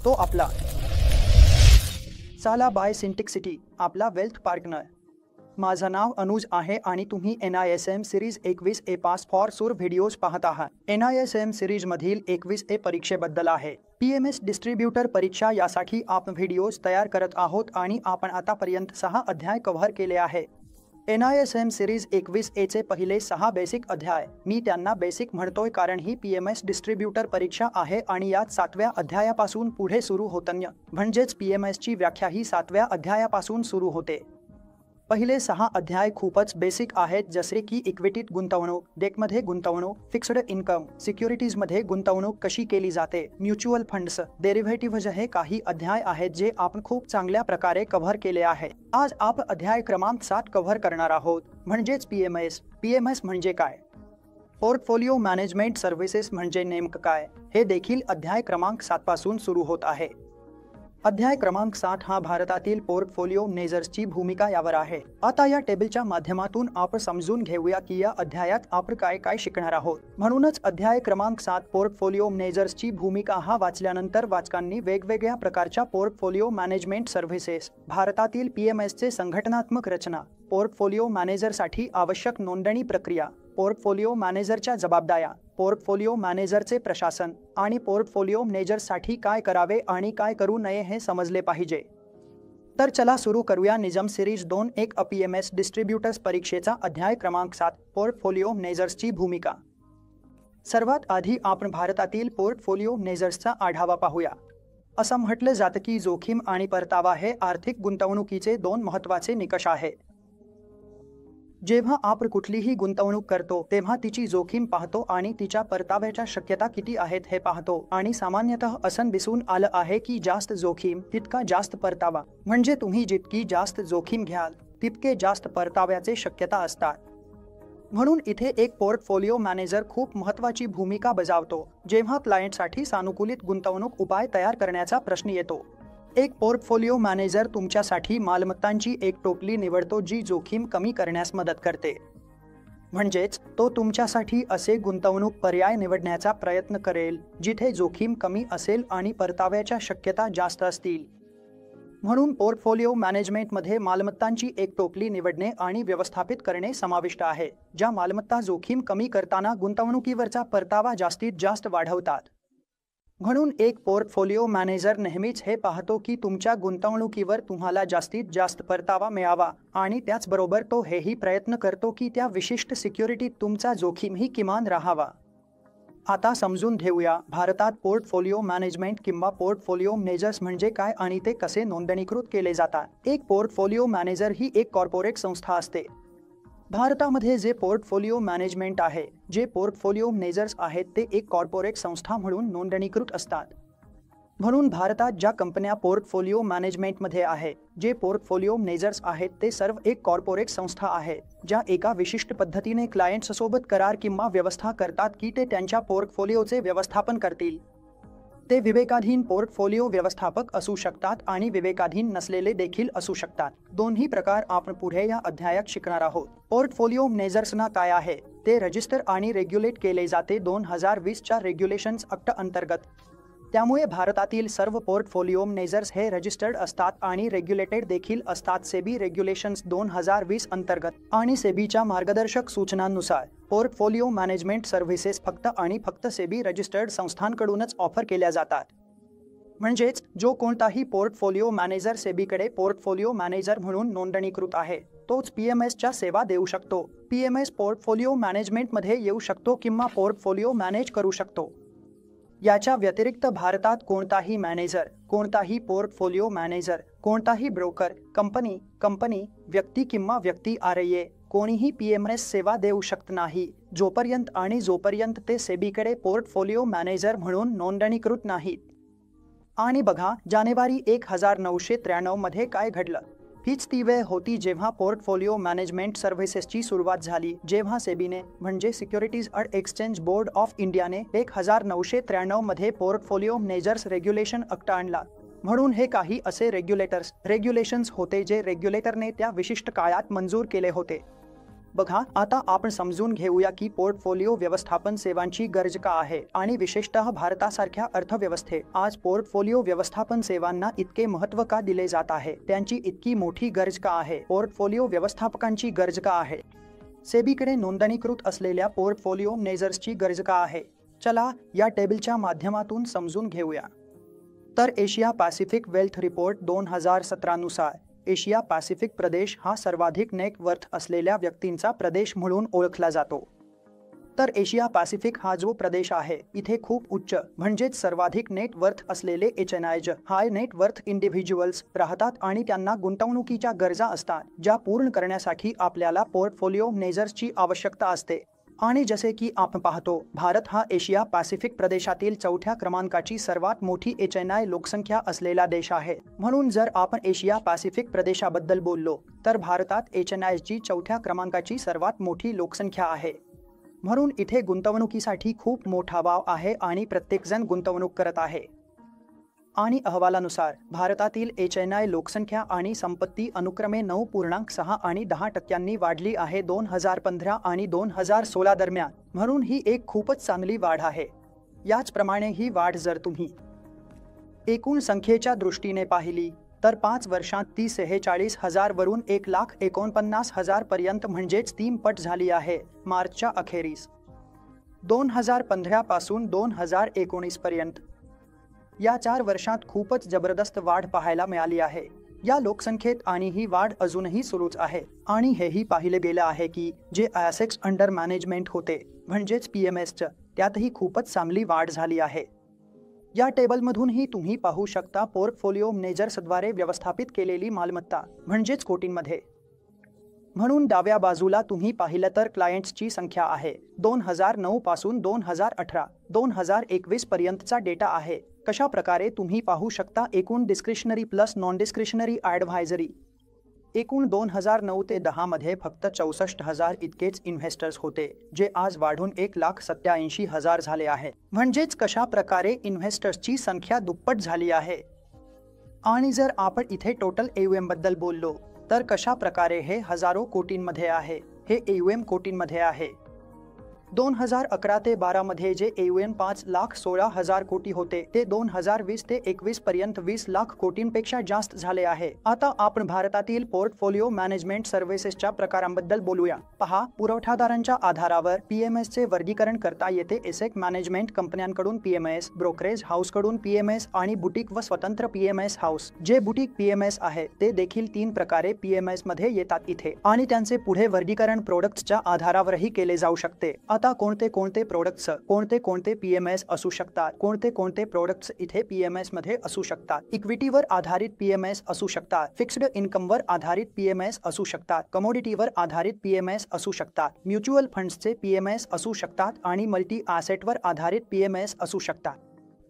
तो आपला साला बाय सिंटेक सिटी, आपला वेल्थ पार्टनर। माझं नाव अनुज आहे आणि तुम्ही NISM series 21A pass for सूर व्हिडिओज पाहत आहात। NISM सिरीज मधील 21A परीक्षेबद्दल आहे। PMS डिस्ट्रीब्युटर परीक्षा यासाठी आपण व्हिडिओज तयार करत आहोत आणि आपण आतापर्यंत 6 अध्याय कव्हर केले आहे। NISM सिरीज 21A चे पहिले 6 बेसिक अध्याय, मी त्यांना बेसिक म्हणतोय कारण ही PMS डिस्ट्रीब्युटर परीक्षा आहे आणि यात 7व्या अध्यायापासून पुढे सुरू होतन्य, म्हणजेच PMS ची व्याख्या ही 7व्या अध्यायापासून सुरू होते। पहिले 6 अध्याय खूपच बेसिक आहेत, जसे की इक्विटीत गुंतवणूक, डेटमध्ये गुंतवणूक, फिक्स्ड इन्कम, सिक्युरिटीजमध्ये गुंतवणूक कशी केली जाते, म्युच्युअल फंड्स, डेरिव्हेटिव्हज हे काही अध्याय आहेत जे आपण खूप चांगल्या प्रकारे कव्हर केले आहे। आज आपण अध्याय क्रमांक 7 कव्हर करणार आहोत, म्हणजेच PMS म्हणजे काय, पोर्टफोलिओ मॅनेजमेंट सर्व्हिसेस म्हणजे नेमकं काय, हे देखील अध्याय क्रमांक 7 पासून सुरू होत आहे। अध्याय क्रमांक 7 हा भारतातील पोर्टफोलिओ मॅनेजर्सची भूमिका यावर आहे। आता या टेबलच्या माध्यमातून आपण समजून घेऊया की या अध्यायात आपण काय काय शिकणार आहोत। म्हणूनच अध्याय क्रमांक 7 पोर्टफोलिओ मॅनेजर्सची भूमिका हा वाचल्यानंतर वाचकांनी वेगवेगळ्या प्रकारच्या पोर्टफोलिओ मॅनेजमेंट सर्व्हिसेस, भारतातील PMSचे संघटनात्मक रचना, पोर्टफोलिओ मॅनेजरसाठी आवश्यक नोंदणी प्रक्रिया, पोर्टफोलिओ मॅनेजरच्या जबाबदाऱ्या, पोर्टफोलिओ मॅनेजरचे प्रशासन आणि पोर्टफोलिओ मॅनेजरसाठी काय करावे आणि काय करू नये हे समजले पाहिजे। तर चला सुरू करूया निजम सिरीज 2-1 PMS डिस्ट्रीब्युटर्स परीक्षेचा अध्याय क्रमांक 7 पोर्टफोलिओ मॅनेजर्सची भूमिका। सर्वात आधी आपण भारतातील पोर्टफोलिओ मॅनेजर्सचा आढावा पाहूया। असं म्हटलं जातं की जोखीम आणि परतावा हे आर्थिक गुंतवणुकीचे 2 महत्त्वाचे निकष आहेत। जेव्हा आपण कुठलीही गुंतवणूक करतो तेव्हा तिची जोखीम पाहतो आणि तिच्या परताव्याच्या शक्यता किती आहेत हे पाहतो, आणि सामान्यतः असं दिसून आलं आहे की जास्त जोखीम तितका जास्त परतावा, म्हणजे तुम्ही जितकी जास्त जोखीम घ्याल तितके जास्त परताव्याचे शक्यता असतात। म्हणून इथे एक पोर्टफोलिओ मॅनेजर खूप महत्त्वाची भूमिका बजावतो जेव्हा क्लायंटसाठी सानुकूलित गुंतवणूक उपाय तयार करण्याचा प्रश्न येतो। एक पोर्टफोलिओ मॅनेजर तुमच्यासाठी मालमत्तांची एक टोपली निवडतो जी जोखीम कमी करण्यास मदत करते, म्हणजेच तो तुमच्यासाठी असे गुंतवणूक पर्याय निवडण्याचा प्रयत्न करेल जिथे जोखीम कमी असेल आणि परताव्याच्या शक्यता जास्त असतील। म्हणून पोर्टफोलिओ मॅनेजमेंटमध्ये मालमत्तांची एक टोपली निवडणे आणि व्यवस्थापित करणे समाविष्ट आहे, ज्या मालमत्ता जोखीम कमी करताना गुंतवणुकीवरचा परतावा जास्तीत जास्त वाढवतात। म्हणून एक पोर्टफोलिओ मॅनेजर नेहमीच हे पाहतो की तुमच्या गुंतवणुकीवर तुम्हाला जास्तीत जास्त परतावा मिळावा, आणि त्याचबरोबर तो हेही प्रयत्न करतो की त्या विशिष्ट सिक्युरिटीत तुमचा जोखीमही किमान राहावा। आता समजून घेऊया भारतात पोर्टफोलिओ मॅनेजमेंट किंवा पोर्टफोलिओ मॅनेजर्स म्हणजे काय आणि ते कसे नोंदणीकृत केले जातात। एक पोर्टफोलिओ मॅनेजर ही एक कॉर्पोरेट संस्था असते। भारतामध्ये जे पोर्टफोलिओ मॅनेजमेंट आहे, जे पोर्टफोलिओ मॅनेजर्स आहेत ते एक कॉर्पोरेट संस्था म्हणून नोंदणीकृत असतात। म्हणून भारतात ज्या कंपन्या पोर्टफोलिओ मॅनेजमेंटमध्ये आहे, जे पोर्टफोलिओ मॅनेजर्स आहेत ते सर्व एक कॉर्पोरेट संस्था आहे, ज्या एका विशिष्ट पद्धतीने क्लायंट्ससोबत करार किंवा व्यवस्था करतात की ते त्यांच्या पोर्टफोलिओचे व्यवस्थापन करतील। ते विवेकाधीन पोर्टफोलिओ व्यवस्थापक असू शकतात आणि विवेकाधीन नसलेले देखील असू शकतात। दोन्ही प्रकार आपण पुढे या अध्यायात शिकणार आहोत। पोर्टफोलिओ मॅनेजर्सना काय आहे ते रजिस्टर आणि रेग्युलेट केले जाते 2020च्या रेग्युलेशन्स ॲक्ट अंतर्गत। त्यामुळे भारतातील सर्व पोर्टफोलिओ मॅनेजर्स हे रजिस्टर्ड असतात आणि रेग्युलेटेड देखील असतात सेबी रेग्युलेशन्स 2020 अंतर्गत, आणि सेबीच्या मार्गदर्शक सूचनांनुसार पोर्टफोलिओ मॅनेजमेंट सर्व्हिसेस फक्त आणि फक्त सेबी रजिस्टर्ड संस्थांकडूनच ऑफर केल्या जातात। म्हणजेच जो कोणताही पोर्टफोलिओ मॅनेजर सेबीकडे पोर्टफोलिओ मॅनेजर म्हणून नोंदणीकृत आहे तोच PMSच्या सेवा देऊ शकतो। PMS पोर्टफोलिओ मॅनेजमेंटमध्ये येऊ शकतो किंवा पोर्टफोलिओ मॅनेज करू शकतो। याच्या व्यतिरिक्त भारतात कोणताही मॅनेजर, कोणताही पोर्टफोलिओ मॅनेजर, कोणताही ब्रोकर, कंपनी, व्यक्ती किंवा व्यक्ती RIA कोणीही PMS सेवा देऊ शकत नाही जोपर्यंत ते सेबीकडे पोर्टफोलिओ मॅनेजर म्हणून नोंदणीकृत नाहीत। आणि बघा, जानेवारी 1993 मध्ये काय घडलं। हीच ती वेळ होती जेव्हा पोर्टफोलिओ मॅनेजमेंट सर्व्हिसेसची सुरुवात झाली, जेव्हा सेबीने म्हणजे securities and exchange board of इंडियाने 1993 मध्ये पोर्टफोलिओ मॅनेजर्स रेग्युलेशन ॲक्ट आणला। म्हणून हे काही असे रेग्युलेशन्स होते जे रेग्युलेटरने त्या विशिष्ट काळात मंजूर केले होते। बघा, आता आपण समजून घेऊया की पोर्टफोलिओ व्यवस्थापन सेवांची गरज का आहे आणि विशेषतः भारतासारख्या अर्थव्यवस्थेत आज पोर्टफोलिओ व्यवस्थापन सेवांना इतके महत्त्व का दिले जात आहे, त्यांची इतकी मोठी गरज का आहे, पोर्टफोलिओ व्यवस्थापकांची गरज का आहे, सेबीकडे नोंदणीकृत असलेल्या पोर्टफोलिओ मॅनेजर्सची गरज का आहे. चला या टेबलच्या माध्यमातून समजून घेऊया. तर एशिया पॅसिफिक वेल्थ रिपोर्ट 2017 नुसार एशिया पॅसिफिक प्रदेश हा सर्वाधिक नेट वर्थ असलेल्या व्यक्तींचा प्रदेश म्हणून ओळखला जातो. तर एशिया पॅसिफिक हा जो प्रदेश आहे इथे खूप उच्च म्हणजेच सर्वाधिक नेट वर्थ असलेले HNIज हाय नेट वर्थ इंडिव्हिज्युअल्स राहतात आणि त्यांना गुंतवणुकीच्या गरजा असतात ज्या पूर्ण करण्यासाठी आपल्याला पोर्टफोलिओ मॅनेजर्सची आवश्यकता असते. आणि जसे की आपण पाहतो, भारत हा एशिया पॅसिफिक प्रदेशातील 4थ्या क्रमांकाची सर्वात मोठी HNI लोकसंख्या असलेला देश आहे. म्हणून जर आपण एशिया पॅसिफिक प्रदेशाबद्दल बोललो तर भारतात HNIची 4थ्या क्रमांकाची सर्वात मोठी लोकसंख्या आहे. म्हणून इथे गुंतवणुकीसाठी खूप मोठा वाव आहे आणि प्रत्येकजण गुंतवणूक करत आहे. आणि अहवालानुसार भारतातील HNI लोकसंख्या आणि संपत्ती अनुक्रमे 9.6 आणि 10% वाढली आहे 2015 आणि 2016 दरम्यान. म्हणून ही एक खूपच चांगली वाढ आहे. याचप्रमाणे ही वाढ जर तुम्ही एकूण संख्येच्या दृष्टीने पाहिली तर 5 वर्षांत ती 46,000 वरून 1,49,000 पर्यंत म्हणजेच 3 पट झाली आहे. मार्चच्या अखेरीस 2015 पासून 2019 पर्यंत या 4 वर्षांत खूपच जबरदस्त वाढ पाहायला मिळाली आहे या लोकसंख्येत आणि ही वाढ अजूनही सुरूच आहे. आणि हेही पाहिले गेले आहे की जे ॲसेट्स अंडर मॅनेजमेंट होते म्हणजेच PMSचं त्यातही खूपच चांगली वाढ झाली आहे. या टेबलमधूनही तुम्ही पाहू शकता पोर्टफोलिओ मॅनेजर्सद्वारे व्यवस्थापित केलेली मालमत्ता म्हणजेच कोटींमध्ये. म्हणून डाव्या बाजूला तुम्ही पाहिलं तर क्लायंट्सची संख्या आहे. 2009 पासून 2018-2021 पर्यंतचा डेटा आहे. कशा प्रकारे तुम्ही पाहू शकता एकूण discretionary plus non discretionary advisory. एकूण 2009 ते 10 मध्ये फक्त 64,000 इतकेच इन्व्हेस्टर्स होते जे आज वाढून 1,87,000 झाले आहे. म्हणजेच कशा प्रकारे इन्व्हेस्टर्सची संख्या दुप्पट झाली आहे. आणि जर आपण इथे टोटल AUM बद्दल बोललो तर कशा प्रकारे हे हजारो कोटींमध्ये आहे. हे AUM कोटींमध्ये आहे. 2011 ते 12 मध्ये जे AUM 5,16,000 कोटी होते ते 2020 ते 21 पर्यंत 20 लाख कोटींपेक्षा जास्त झाले आहे. आता आपण भारतातील पोर्टफोलिओ मॅनेजमेंट सर्व्हिसेसच्या प्रकारांबद्दल बोलूया. पहा, पुरवठादारांच्या आधारावर PMSचे वर्गीकरण करता येते. एसेट मॅनेजमेंट कंपन्यांकडून PMS, ब्रोकरेज हाऊसकडून PMS आणि बुटीक व स्वतंत्र PMS हाऊस. जे बुटीक PMS आहे ते देखील 3 प्रकारे PMS मध्ये येतात इथे आणि त्यांचे पुढे वर्गीकरण प्रोडक्ट्सच्या आधारावरही केले जाऊ शकते. आता कोणते प्रोडक्ट्स कोणते PMS असू शकतात, कोणते प्रोडक्ट्स इथे PMS मध्ये असू शकतात. इक्विटीवर आधारित PMS असू शकतात, फिक्स्ड इन्कमवर आधारित PMS असू शकतात, कमोडिटीवर आधारित PMS असू शकतात, म्युच्युअल फंड्सचे PMS असू शकतात आणि मल्टी ॲसेटवर आधारित PMS असू शकतात.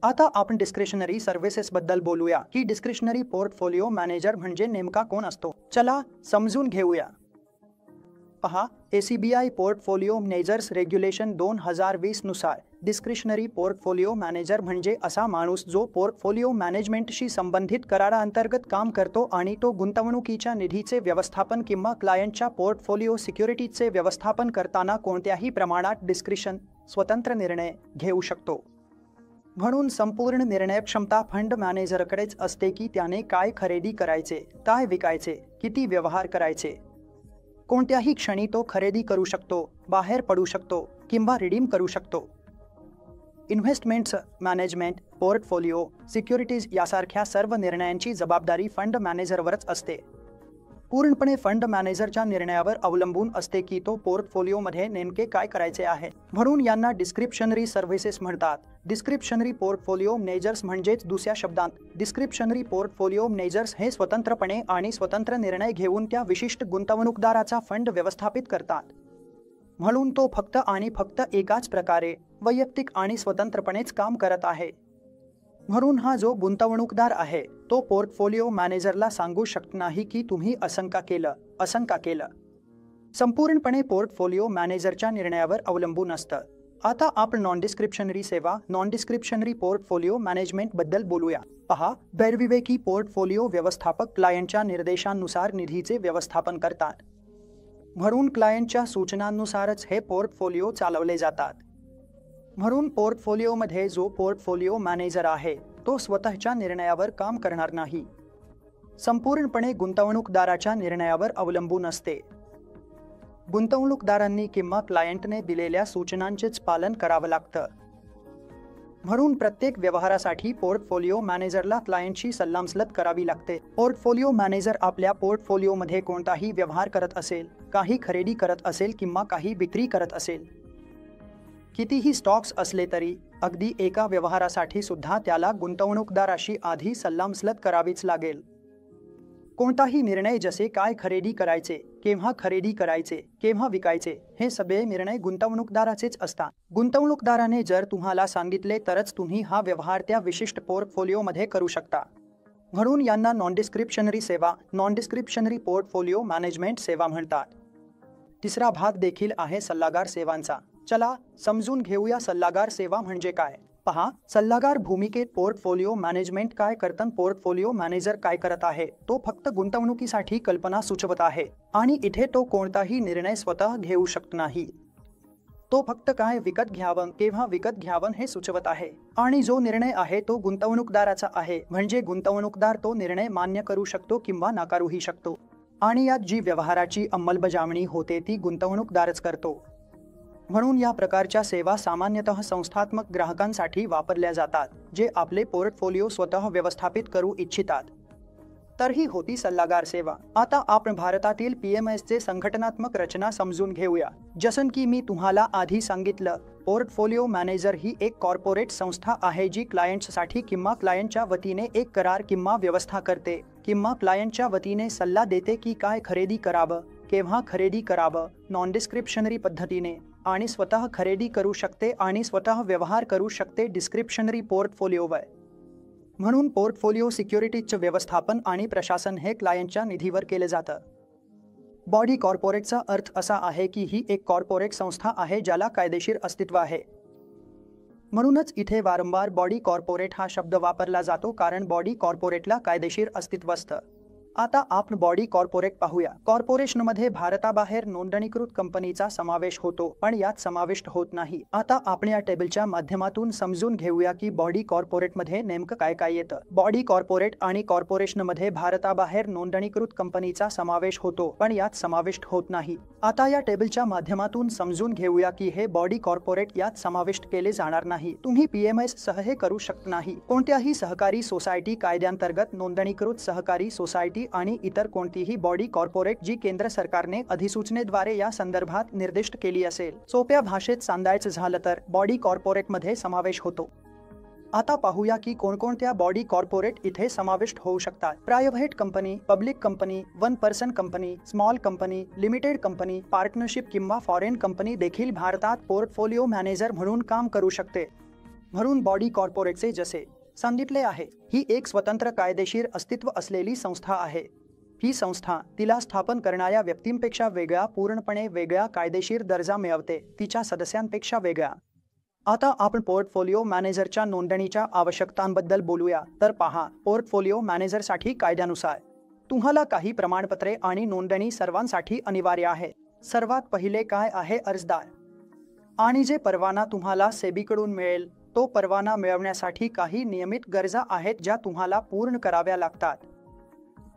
आता आपण डिस्क्रिशनरी सर्व्हिसेस बद्दल बोलूया की डिस्क्रिशनरी पोर्टफोलिओ मॅनेजर म्हणजे नेमका कोण असतो. चला समजून घेऊया. पहा, ACBI पोर्टफोलिओ मॅनेजर्स रेग्युलेशन 2020 नुसार डिस्क्रिशनरी पोर्टफोलिओ मॅनेजर म्हणजे असा माणूस जो पोर्टफोलिओ मॅनेजमेंटशी संबंधित कराराअंतर्गत काम करतो आणि तो गुंतवणुकीच्या निधीचे व्यवस्थापन किंवा क्लायंटच्या पोर्टफोलिओ सिक्युरिटीजचे व्यवस्थापन करताना कोणत्याही प्रमाणात डिस्क्रिशन स्वतंत्र निर्णय घेऊ शकतो. म्हणून संपूर्ण निर्णय क्षमता फंड मॅनेजरकडेच असते की त्याने काय खरेदी करायचे, काय विकायचे, किती व्यवहार करायचे. कोणत्याही क्षणी तो खरेदी करू शकतो, बाहेर पडू शकतो किंवा रिडीम करू शकतो. इन्व्हेस्टमेंट्स मॅनेजमेंट, पोर्टफोलिओ, सिक्युरिटीज यासारख्या सर्व निर्णयांची जबाबदारी फंड मॅनेजरवरच असते. पूर्णपणे फंड मॅनेजरच्या निर्णयावर अवलंबून असते की तो पोर्टफोलिओमध्ये नेमके काय करायचे आहे. म्हणून यांना डिस्क्रिप्शनरी सर्व्हिसेस म्हणतात. डिस्क्रिप्शनरी पोर्टफोलिओ मॅनेजर्स म्हणजेच दुसऱ्या शब्दांत डिस्क्रिप्शनरी पोर्टफोलिओ मॅनेजर्स हे स्वतंत्रपणे आणि स्वतंत्र निर्णय घेऊन त्या विशिष्ट गुंतवणूकदाराचा फंड व्यवस्थापित करतात. म्हणून तो फक्त आणि फक्त एकाच प्रकारे वैयक्तिक आणि स्वतंत्रपणेच काम करत आहे. म्हणून हा जो गुंतवणूकदार आहे तो पोर्टफोलिओ मॅनेजरला सांगू शकत नाही की तुम्ही असं का केलं. संपूर्णपणे पोर्टफोलिओ मॅनेजरच्या निर्णयावर अवलंबून असतं. आता आपण नॉन डिस्क्रिप्शनरी सेवा, नॉन डिस्क्रिप्शनरी पोर्टफोलिओ मॅनेजमेंट बद्दल बोलूया. पहा, गैरविवेकी पोर्टफोलिओ व्यवस्थापक क्लायंटच्या निर्देशांनुसार निधीचे व्यवस्थापन करतात. म्हणून क्लायंटच्या सूचनांनुसारच हे पोर्टफोलिओ चालवले जातात. म्हणून पोर्टफोलिओमध्ये जो पोर्टफोलिओ मॅनेजर आहे तो स्वतःच्या निर्णयावर काम करणार नाही, संपूर्णपणे गुंतवणूकदाराच्या निर्णयावर अवलंबून असते. गुंतवणूकदारांनी किंवा क्लायंटने दिलेल्या सूचनांचेच पालन करावं लागतं. म्हणून प्रत्येक व्यवहारासाठी पोर्टफोलिओ मॅनेजरला क्लायंटशी सल्लामसलत करावी लागते. पोर्टफोलिओ मॅनेजर आपल्या पोर्टफोलिओमध्ये कोणताही व्यवहार करत असेल, काही खरेदी करत असेल किंवा काही विक्री करत असेल, कितीही स्टॉक्स असले तरी अगदी एका व्यवहारासाठी सुद्धा त्याला गुंतवणूकदाराशी आधी सल्लामसलत करावीच लागेल. कोणताही निर्णय जसे काय खरेदी करायचे, केव्हा खरेदी करायचे, केव्हा विकायचे, हे सगळे निर्णय गुंतवणूकदाराचेच असतात. गुंतवणूकदाराने जर तुम्हाला सांगितले तरच तुम्ही हा व्यवहार त्या विशिष्ट पोर्टफोलिओमध्ये करू शकता. म्हणून यांना नॉन डिस्क्रिप्शनरी सेवा, नॉन डिस्क्रिप्शनरी पोर्टफोलिओ मॅनेजमेंट सेवा म्हणतात. तिसरा भाग देखील आहे सल्लागार सेवांचा. चला समजून घेऊया सल्लागार सेवा म्हणजे काय. पहा, सल्लागार भूमिकेत पोर्टफोलिओ मॅनेजमेंट काय करतं. पोर्टफोलिओ मॅनेजर काय करत आहे, तो फक्त गुंतवणुकीसाठी कल्पना सुचवत आहे आणि इथे तो कोणताही निर्णय स्वतः घेऊ शकत नाही. तो फक्त काय विकत घ्यावं, केव्हा विकत घ्यावं हे सुचवत आहे आणि जो निर्णय आहे तो गुंतवणूकदाराचा आहे. म्हणजे गुंतवणूकदार तो निर्णय मान्य करू शकतो किंवा नाकारूही शकतो आणि यात जी व्यवहाराची अंमलबजावणी होते ती गुंतवणूकदारच करतो. म्हणून या प्रकारच्या सेवा सामान्यतः संस्थात्मक ग्राहकांसाठी वापरल्या जातात, जे आपले पोर्टफोलिओ स्वतः व्यवस्थापित करू इच्छितात. तर ही होती सल्लागार सेवा. आता आपण भारतातील PMSचे संघटनात्मक रचना समजून घेऊया. जसं की मी तुम्हाला आधी सांगितलं, पोर्टफोलिओ मॅनेजर ही एक कॉर्पोरेट संस्था आहे जी क्लायंट्ससाठी किंवा क्लायंटच्या वतीने एक करार किंवा व्यवस्था करते किंवा क्लायंटच्या वतीने सल्ला देते की काय खरेदी करावं, केव्हा खरेदी करावं, नॉन डिस्क्रिप्शनरी पद्धतीने, आणि स्वतः खरेदी करू शकते आणि स्वतः व्यवहार करू शकते डिस्क्रिप्शनरी पोर्टफोलिओवर. म्हणून पोर्टफोलिओ सिक्युरिटीजचे व्यवस्थापन आणि प्रशासन हे क्लायंटच्या निधीवर केले जातं. बॉडी कॉर्पोरेटचा अर्थ असा आहे की ही एक कॉर्पोरेट संस्था आहे ज्याला कायदेशीर अस्तित्व आहे. म्हणूनच इथे वारंवार बॉडी कॉर्पोरेट हा शब्द वापरला जातो, कारण बॉडी कॉर्पोरेटला कायदेशीर अस्तित्व असतं. आता आपण बॉडी कॉर्पोरेट पाहूया. कॉर्पोरेशनमध्ये भारताबाहेर नोंदणीकृत कंपनीचा समावेश होतो, पण यात समाविष्ट होत नाही. आता आपण या टेबलच्या माध्यमातून समजून घेऊया की बॉडी कॉर्पोरेटमध्ये नेमकं काय काय येतं. बॉडी कॉर्पोरेट आणि कॉर्पोरेशनमध्ये भारताबाहेर नोंदणीकृत कंपनीचा समावेश होतो, पण यात समाविष्ट होत नाही. आता या टेबलच्या माध्यमातून समजून घेऊया की हे बॉडी कॉर्पोरेट यात समाविष्ट केले जाणार नाही. तुम्ही PMS सह हे करू शकत नाही. कोणत्याही सहकारी सोसायटी कायद्यांतर्गत नोंदणीकृत सहकारी सोसायटी आणि इतर कोणतीही बॉडी कॉर्पोरेट जी केंद्र सरकारने अधिसूचनेद्वारे या संदर्भात निर्दिष्ट केली असेल. सोप्या भाषेत सांगायचं झालं तर बॉडी कॉर्पोरेटमध्ये समावेश होतो. आता पाहूया की कोणकोणत्या बॉडी कॉर्पोरेट इथे समाविष्ट होऊ शकतात. Private company, public company, one person company, small company, limited company, partnership किंवा फॉरेन कंपनी देखील भारतात पोर्टफोलिओ मॅनेजर म्हणून काम करू शकते. म्हणून बॉडी कॉर्पोरेटचे जसे सांगितले आहे, ही एक स्वतंत्र कायदेशीर अस्तित्व असलेली संस्था आहे. ही संस्था तिला स्थापन करणाऱ्या व्यक्तींपेक्षा वेगळा, पूर्णपणे वेगळा कायदेशीर दर्जा मिळवते, तिच्या सदस्यांपेक्षा वेगळा. आता आपण पोर्टफोलिओ मॅनेजरच्या नोंदणीच्या आवश्यकतांबद्दल बोलूया. तर पहा, पोर्टफोलिओ मॅनेजरसाठी कायद्यानुसार तुम्हाला काही प्रमाणपत्रे आणि नोंदणी सर्वांसाठी अनिवार्य आहे. सर्वात पहिले काय आहे, अर्जदार. आणि जे परवाना तुम्हाला सेबीकडून मिळेल, तो परवाना मिळवण्यासाठी काही नियमित गरजा आहेत ज्या तुम्हाला पूर्ण कराव्या लागतात.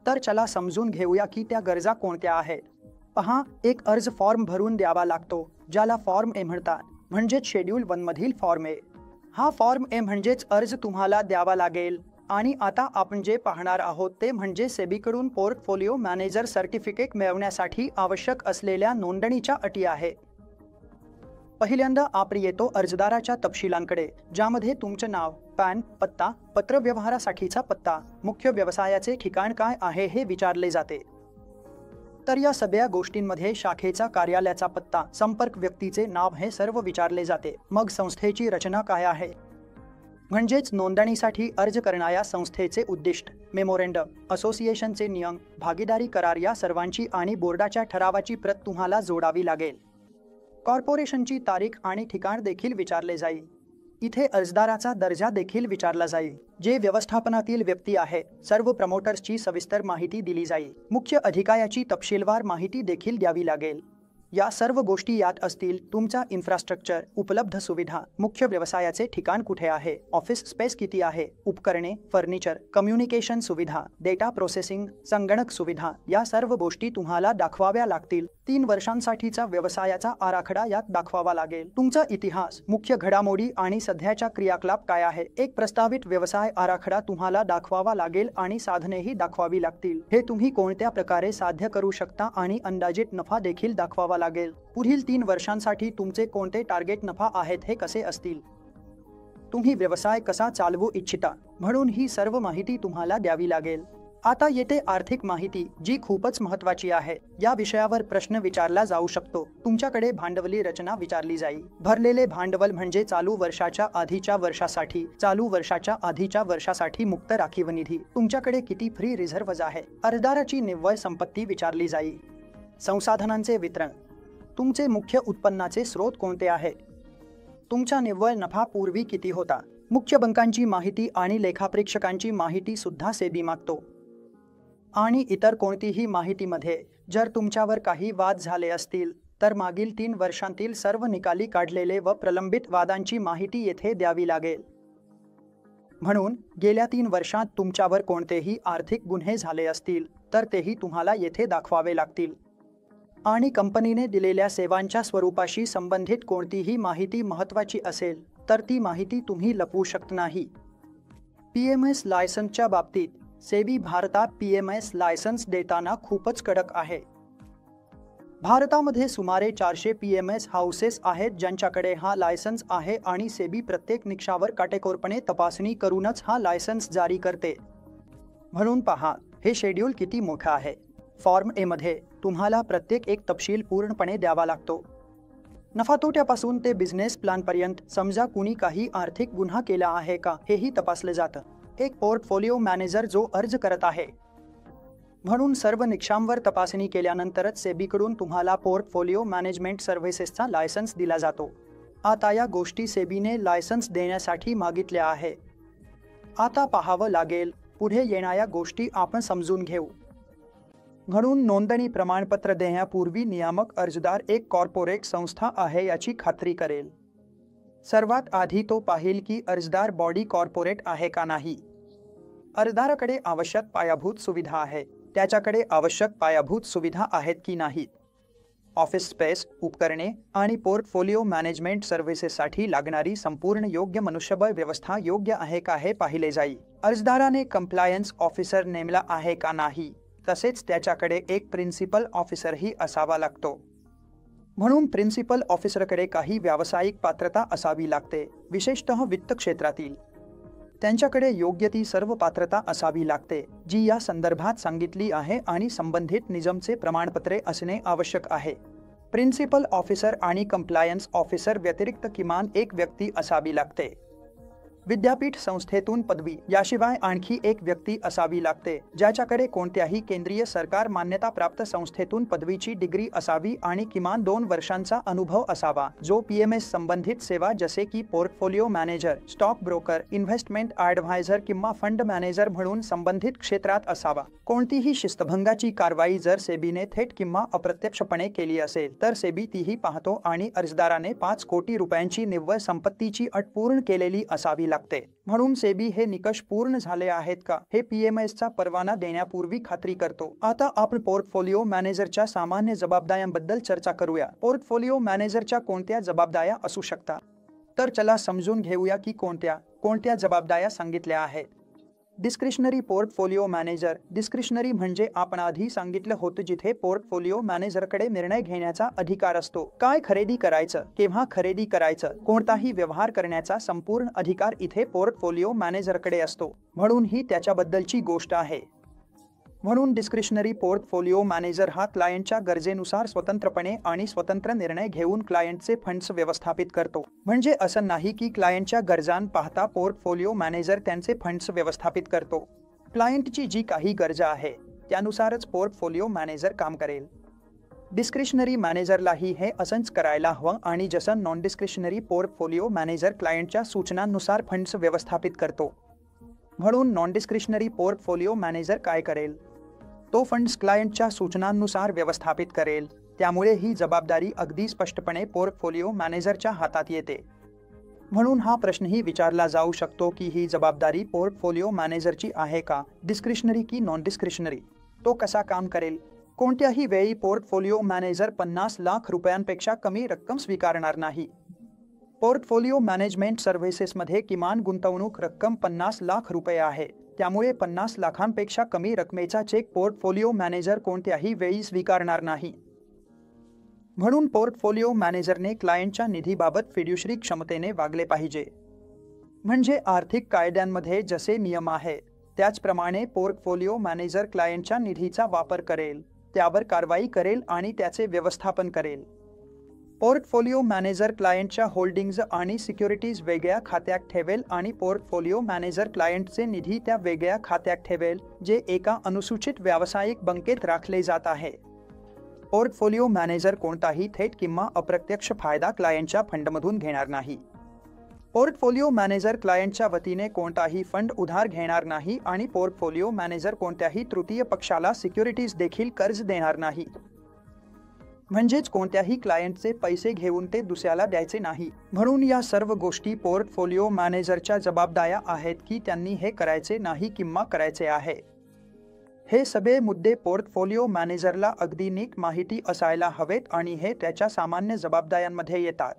तर चला समजून घेऊया की त्या गरजा कोणत्या आहेत. पहा, एक अर्ज फॉर्म भरून द्यावा लागतो, ज्याला फॉर्म ए म्हणतात, म्हणजेच शेड्यूल 1 मधील फॉर्म ए. हा फॉर्म ए म्हणजेच अर्ज तुम्हाला द्यावा लागेल. आणि आता आपण जे पाहणार आहोत ते म्हणजे सेबीकडून पोर्टफोलिओ मॅनेजर सर्टिफिकेट मिळवण्यासाठी आवश्यक असलेल्या नोंदणीच्या अटी आहेत. पहिल्यांदा आपण येतो अर्जदाराच्या तपशिलांकडे, ज्यामध्ये तुमचे नाव, पॅन, पत्ता, पत्रव्यवहारासाठीचा पत्ता, मुख्य व्यवसायाचे ठिकाण काय आहे हे विचारले जाते. तर या सगळ्या गोष्टींमध्ये शाखेचा कार्यालयाचा पत्ता, संपर्क व्यक्तीचे नाव हे सर्व विचारले जाते. मग संस्थेची रचना काय आहे, म्हणजेच नोंदणीसाठी अर्ज करणाऱ्या संस्थेचे उद्दिष्ट, मेमोरेंडम, असोसिएशनचे नियम, भागीदारी करार या सर्वांची आणि बोर्डाच्या ठरावाची प्रत तुम्हाला जोडावी लागेल. कॉर्पोरेशनची तारीख आणि ठिकाण देखील विचारले जाईल. इथे अर्जदाराचा दर्जा देखील विचारला जाईल. जे व्यवस्थापनातील व्यक्ती आहे, सर्व प्रमोटर्सची सविस्तर माहिती दिली जाईल. मुख्य अधिकाऱ्याची तपशीलवार माहिती देखील द्यावी लागेल. या सर्व गोष्टी यात असतील तुमचा इन्फ्रास्ट्रक्चर, उपलब्ध सुविधा, मुख्य व्यवसायाचे ठिकाण कुठे आहे, ऑफिस स्पेस किती आहे, उपकरणे, फर्निचर, कम्युनिकेशन सुविधा, डेटा प्रोसेसिंग, संगणक सुविधा, या सर्व गोष्टी तुम्हाला दाखवाव्या लागतील. 3 वर्षांसाठीचा व्यवसायाचा आराखडा यात दाखवावा लागेल. तुमचा इतिहास, मुख्य घडामोडी आणि सध्याच्या क्रियाकलाप काय आहे. एक प्रस्तावित व्यवसाय आराखडा तुम्हाला दाखवावा लागेल आणि साधनेही दाखवावी लागतील. हे तुम्ही कोणत्या प्रकारे साध्य करू शकता आणि अंदाजित नफा देखील दाखवावा लागेल. पुढील 3 वर्षांसाठी तुमचे कोणते टार्गेट नफा आहेत हे कसे असतील. तुम्ही व्यवसाय कसा चालवू इच्छिता म्हणून ही सर्व माहिती तुम्हाला द्यावी लागेल. आता येते आर्थिक माहिती, जी खूपच महत्त्वाची आहे. या विषयावर प्रश्न विचारला जाऊ शकतो. तुमच्याकडे भांडवली रचना विचारली जाईल. भरलेले भांडवल म्हणजे चालू वर्षाच्या आधीच्या वर्षासाठी, चालू वर्षाच्या आधीच्या वर्षासाठी मुक्त राखीव निधी. तुमच्याकडे किती फ्री रिझर्व्हज आहे. अर्जदाराची निव्वळ संपत्ती विचारली जाईल. संसाधनांचे वितरण, तुमचे मुख्य उत्पन्नाचे स्रोत कोणते आहेत. तुमचा निव्वळ नफा पूर्वी किती होता. मुख्य बँकांची माहिती आणि लेखापरीक्षकांची माहिती सुद्धा सेबी मागतो. आणि इतर कोणतीही माहितीमध्ये जर तुमच्यावर काही वाद झाले असतील तर मागील 3 वर्षांतील सर्व निकाली काढलेले व प्रलंबित वादांची माहिती येथे द्यावी लागेल. म्हणून गेल्या 3 वर्षांत तुमच्यावर कोणतेही आर्थिक गुन्हे झाले असतील तर तेही तुम्हाला येथे दाखवावे लागतील. आणि कंपनीने दिलेल्या सेवांच्या स्वरूपाशी संबंधित कोणतीही माहिती महत्त्वाची असेल तर ती माहिती तुम्ही लपवू शकत नाही. PMS लायसन्सच्या बाबतीत सेबी भारतात PMS लायसन्स देताना खूपच कडक आहे. भारतामध्ये सुमारे 400 PMS हाऊसेस आहेत ज्यांच्याकडे हा लायसन्स आहे आणि सेबी प्रत्येक निकषावर काटेकोरपणे तपासणी करूनच हा लायसन्स जारी करते. म्हणून पहा हे शेड्यूल किती मोठं आहे. फॉर्म ए मध्ये तुम्हाला प्रत्येक एक तपशील पूर्णपणे द्यावा लागतो. नफा तोट्यापासून ते बिझनेस प्लॅनपर्यंत समजा कुणी काही आर्थिक गुन्हा केला आहे का हेही तपासले जातं. एक पोर्टफोलिओ मॅनेजर जो अर्ज करत आहे. म्हणून सर्व निकषांवर तपासणी केल्यानंतरच सेबीकडून तुम्हाला पोर्टफोलिओ मॅनेजमेंट सर्व्हिसेसचा लायसन्स दिला जातो. आता या गोष्टी सेबीने लायसन्स देण्यासाठी मागितल्या आहे. आता पाहावं लागेल पुढे येणाऱ्या गोष्टी आपण समजून घेऊ. म्हणून नोंदणी प्रमाणपत्र देण्यापूर्वी नियामक अर्जदार एक कॉर्पोरेट संस्था आहे याची खात्री करेल. सर्वात आधी तो पाहिल की अर्जदार बॉडी कॉर्पोरेट आहे का नाही. अर्जदाराकडे आवश्यक पायाभूत सुविधा आहे. त्याच्याकडे आवश्यक पायाभूत सुविधा आहेत की नाहीत. ऑफिस स्पेस, उपकरणे आणि पोर्टफोलिओ मॅनेजमेंट सर्व्हिसेससाठी लागणारी संपूर्ण योग्य मनुष्यबळ व्यवस्था योग्य आहे का हे पाहिले जाईल. अर्जदाराने कंप्लायन्स ऑफिसर नेमला आहे का नाही. तसेच त्याच्याकडे एक प्रिन्सिपल ऑफिसरही असावा लागतो. म्हणून प्रिन्सिपल ऑफिसरकडे काही व्यावसायिक पात्रता असावी लागते, विशेषतः वित्त क्षेत्रातील. त्यांच्याकडे योग्य ती सर्व पात्रता असावी लागते जी या संदर्भात सांगितली आहे आणि संबंधित निजमचे प्रमाणपत्रे असणे आवश्यक आहे. प्रिन्सिपल ऑफिसर आणि कंप्लायन्स ऑफिसर व्यतिरिक्त किमान एक व्यक्ती असावी लागते. विद्यापीठ संस्थेतून पदवी याशिवाय आणखी एक व्यक्ती असावी लागते ज्याच्याकडे कोणत्याही केंद्रीय सरकार मान्यताप्राप्त संस्थेतून पदवीची डिग्री असावी आणि किमान 2 वर्षांचा अनुभव असावा जो PMS संबंधित सेवा जसे की portfolio manager, stock broker, investment adviser किंवा फंड मॅनेजर म्हणून संबंधित क्षेत्रात असावा. कोणतीही शिस्तभंगाची कारवाई जर सेबीने थेट किंवा अप्रत्यक्षपणे केली असेल तर सेबी तीही पाहतो आणि अर्जदाराने 5 कोटी रुपयांची निव्वळ संपत्तीची अट पूर्ण केलेली असावी लागते. म्हणून सेबी हे निकष पूर्ण झाले आहेत का हे PMSचा परवाना देण्यापूर्वी खात्री करतो. आता आपण पोर्टफोलिओ मॅनेजरच्या सामान्य जबाबदाऱ्यांबद्दल चर्चा करूया. पोर्टफोलिओ मॅनेजरच्या कोणत्या जबाबदाऱ्या असू शकतात तर चला समजून घेऊया की कोणत्या जबाबदाऱ्या सांगितल्या आहेत. Discretionary portfolio manager. डिस्क्रिशनरी म्हणजे आपण आधी सांगितलं होतं जिथे पोर्टफोलिओ मॅनेजरकडे निर्णय घेण्याचा अधिकार असतो. काय खरेदी करायचं, केव्हा खरेदी करायचं, कोणताही व्यवहार करण्याचा संपूर्ण अधिकार इथे पोर्टफोलिओ मॅनेजरकडे असतो. म्हणून ही त्याच्याबद्दलची गोष्ट आहे. म्हणून डिस्क्रिशनरी पोर्टफोलिओ मॅनेजर हा क्लायंटच्या गरजेनुसार स्वतंत्रपणे आणि स्वतंत्र निर्णय घेऊन क्लायंटचे फंड्स व्यवस्थापित करतो. म्हणजे असं नाही की क्लायंटच्या गरजां पाहता पोर्टफोलिओ मॅनेजर त्यांचे फंड्स व्यवस्थापित करतो. क्लायंटची जी काही गरज आहे त्यानुसारच पोर्टफोलिओ मॅनेजर काम करेल. डिस्क्रिशनरी मॅनेजरलाही हे असंच करायला हवं आणि जसं नॉन डिस्क्रिशनरी पोर्टफोलिओ मॅनेजर क्लायंटच्या सूचनांनुसार फंड्स व्यवस्थापित करतो. म्हणून नॉन डिस्क्रिशनरी पोर्टफोलिओ मॅनेजर काय करेल तो फंड्स क्लायंटच्या सूचनांनुसार व्यवस्थापित करेल त्यामुळे ही जबाबदारी अगदी स्पष्टपणे पोर्टफोलिओ मॅनेजरच्या हातात येते. म्हणून हा प्रश्नही विचारला जाऊ शकतो की ही जबाबदारी पोर्टफोलिओ मॅनेजरची आहे का, डिस्क्रिशनरी की नॉन डिस्क्रिशनरी? तो कसा काम करेल? कोणत्याही वेळी पोर्टफोलिओ मॅनेजर 50 लाख रुपयांपेक्षा कमी रक्कम स्वीकारणार नाही. पोर्टफोलिओ मॅनेजमेंट सर्व्हिसेसमध्ये किमान गुंतवणूक रक्कम 50 लाख रुपये आहे. त्यामुळे 50 लाखांपेक्षा कमी रकमेचा चेक पोर्टफोलिओ मॅनेजर कोणत्याही वेळी स्वीकारणार नाही. म्हणून पोर्टफोलिओ मॅनेजरने क्लायंटच्या निधीबाबत फिड्युशरी क्षमतेने वागले पाहिजे. म्हणजे आर्थिक कायद्यांमध्ये जसे नियम आहेत त्याचप्रमाणे पोर्टफोलिओ मॅनेजर क्लायंटच्या निधीचा वापर करेल, त्यावर कारवाई करेल आणि त्याचे व्यवस्थापन करेल. पोर्टफोलिओ मॅनेजर क्लायंटच्या होल्डिंग्ज आणि सिक्युरिटीज वेगळ्या खात्यात ठेवेल आणि पोर्टफोलिओ मॅनेजर क्लायंटचे निधी त्या वेगळ्या खात्यात ठेवेल जे एका अनुसूचित व्यावसायिक बँकेत राखले जात आहे. पोर्टफोलिओ मॅनेजर कोणताही थेट किंवा अप्रत्यक्ष फायदा क्लायंटच्या फंडमधून घेणार नाही. पोर्टफोलिओ मॅनेजर क्लायंटच्या वतीने कोणताही फंड उधार घेणार नाही आणि पोर्टफोलिओ मॅनेजर कोणत्याही तृतीय पक्षाला सिक्युरिटीज देखील कर्ज देणार नाही. म्हणजेच कोणत्याही क्लायंटचे पैसे घेऊन ते दुसऱ्याला द्यायचे नाही. म्हणून या सर्व गोष्टी पोर्टफोलिओ मॅनेजरच्या जबाबदाऱ्या आहेत की त्यांनी हे करायचे नाही किंवा करायचे आहे. हे सगळे मुद्दे पोर्टफोलिओ मॅनेजरला अगदी नीट माहिती असायला हवेत आणि हे त्याच्या सामान्य जबाबदाऱ्यांमध्ये येतात.